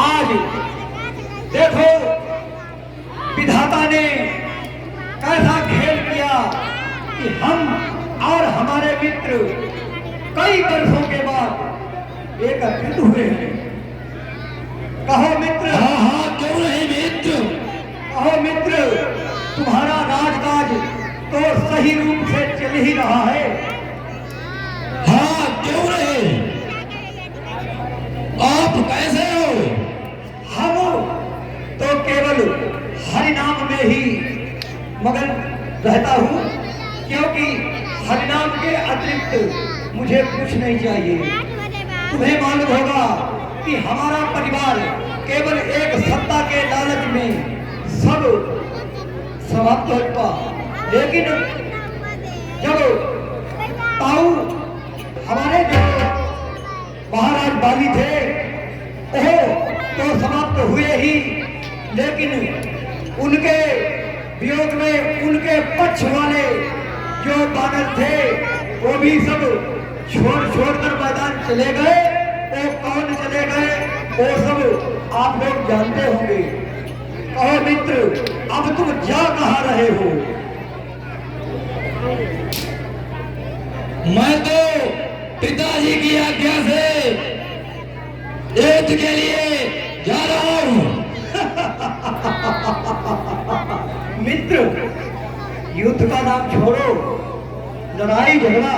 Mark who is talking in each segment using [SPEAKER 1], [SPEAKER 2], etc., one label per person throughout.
[SPEAKER 1] आज देखो विधाता ने कैसा खेल किया कि हम और हमारे मित्र कई वर्षों के बाद एकत्रित हुए हैं। कहो मित्र।
[SPEAKER 2] हाँ हाँ क्यों नहीं मित्र।
[SPEAKER 1] कहो मित्र, तुम्हारा राजकाज तो सही रूप से चल ही रहा है।
[SPEAKER 2] हाँ क्यों नहीं। आप कैसे हो।
[SPEAKER 1] हम तो केवल हरिनाम में ही मगन रहता हूँ, क्योंकि हरिनाम के अतिरिक्त मुझे कुछ नहीं चाहिए। तुम्हें मालूम होगा कि हमारा परिवार केवल एक सत्ता के लालच में सब समाप्त हो चुका। लेकिन जब ताऊ हमारे जो महाराज बाली थे वो तो समाप्त हुए ही, लेकिन उनके वियोग में उनके पक्ष वाले जो बानर थे वो भी सब छोड़कर मैदान चले गए। वो कौन चले गए वो सब आप लोग जानते होंगे। कहो मित्र, अब तुम जा कहाँ रहे हो।
[SPEAKER 2] मैं तो पिताजी की आज्ञा से युद्ध के लिए जा रहा हूँ।
[SPEAKER 1] मित्र, युद्ध का नाम छोड़ो। लड़ाई झगड़ा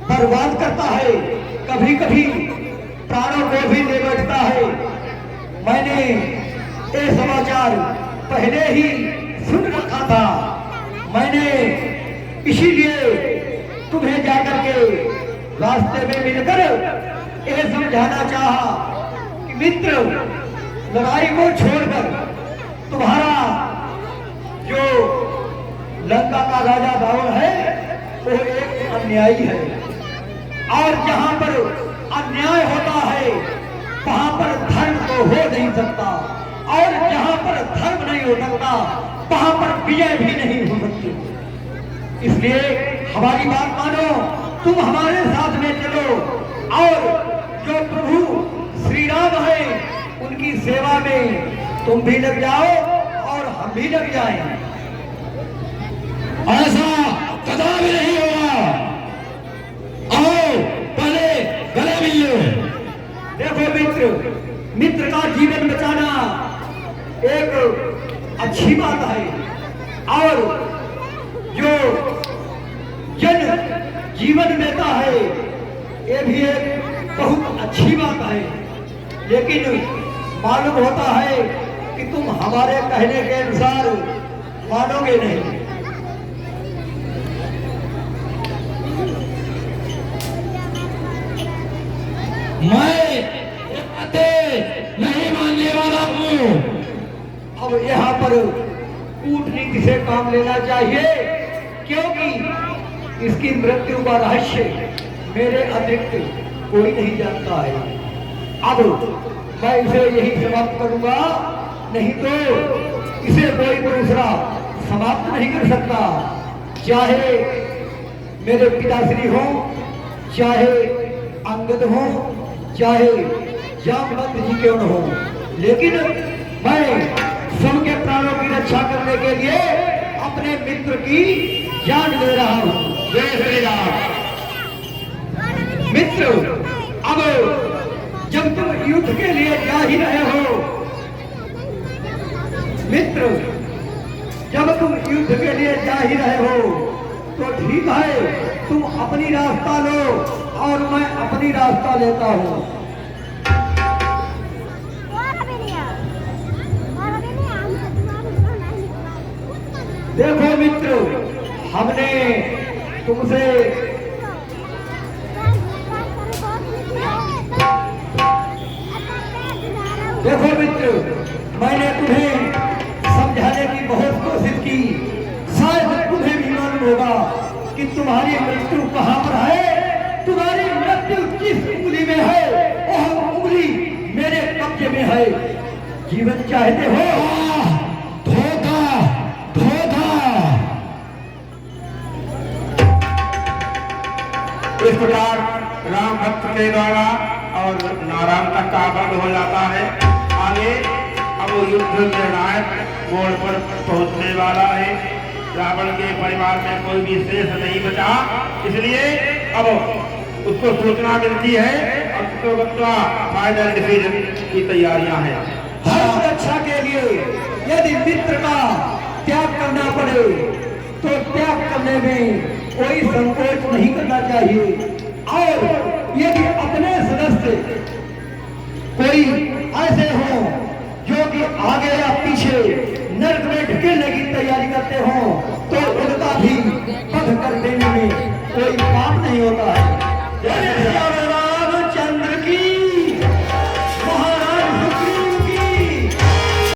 [SPEAKER 1] बर्बाद करता है, कभी कभी प्राणों को भी ले बैठता है। मैंने ये समाचार पहले ही सुन रखा था। मैंने इसीलिए तुम्हें जाकर के रास्ते में मिलकर ये समझाना चाहा कि मित्र, लड़ाई को छोड़कर तुम्हारा जो लंका का राजा रावण है वो एक अन्यायी है, और जहां पर अन्याय होता है वहां पर धर्म तो हो नहीं सकता, और जहां पर धर्म नहीं हो सकता वहां पर विजय भी नहीं हो सकती। इसलिए हमारी बात मानो, तुम हमारे साथ में चलो और जो प्रभु श्री राम है उनकी सेवा में तुम भी लग जाओ और हम भी लग जाएं।
[SPEAKER 2] ऐसा कदापि नहीं होगा। आओ पहले गले मिल लो।
[SPEAKER 1] देखो मित्र, मित्र का जीवन बचाना एक अच्छी बात है, और जो जन जीवन देता है ये भी एक बहुत अच्छी बात है। लेकिन मालूम होता है कि तुम हमारे कहने के अनुसार मानोगे नहीं।
[SPEAKER 2] मैं नहीं मानने वाला हूँ।
[SPEAKER 1] अब यहाँ पर कूटनीति से काम लेना चाहिए, क्योंकि इसकी मृत्यु का रहस्य मेरे अतिरिक्त कोई नहीं जानता है। अब मैं इसे यही समाप्त करूंगा, नहीं तो इसे कोई दूसरा समाप्त नहीं कर सकता। चाहे मेरे पिताश्री हो, चाहे अंगद हो, चाहे जामवंत जी क्यों न हो, लेकिन मैं सबके प्राणों की रक्षा करने के लिए अपने मित्र की जान ले रहा हूँ। जय श्री राम। मित्र, अब जब तुम युद्ध के लिए जा ही रहे हो, मित्र जब तुम युद्ध के लिए जा ही रहे हो तो ठीक है, तुम अपनी रास्ता लो और मैं अपनी रास्ता लेता हूँ। देखो मित्र, हमने तुमसे देखो मित्र, मैंने तुम्हें समझाने की बहुत कोशिश की। शायद तुम्हें भी मालूम होगा कि तुम्हारी मृत्यु कहाँ पर है। तुम्हारी मृत्यु किस उंगली में है, वह उंगली मेरे कब्जे में है। जीवन चाहते हो?
[SPEAKER 2] धोखा धोखा।
[SPEAKER 3] इस प्रकार राम भक्त के द्वारा और नारायण तक का आगमन हो जाता है। आगे अब वो युद्ध निर्णायक मोड़ पर पहुंचने वाला है। रावण के परिवार में कोई भी शेष नहीं बचा, इसलिए अब उसको सूचना मिलती है और उसको फाइनल डिसीजन की तैयारियां हैं।
[SPEAKER 1] हर सुरक्षा के लिए यदि मित्र का त्याग करना पड़े तो त्याग करने में कोई संकोच नहीं करना चाहिए। और यदि अपने सदस्य कोई ऐसे हो जो कि आगे या पीछे नर्क में ढकेलने की तैयारी करते हो तो उनका भी वध कर देने में कोई पाप नहीं होता है।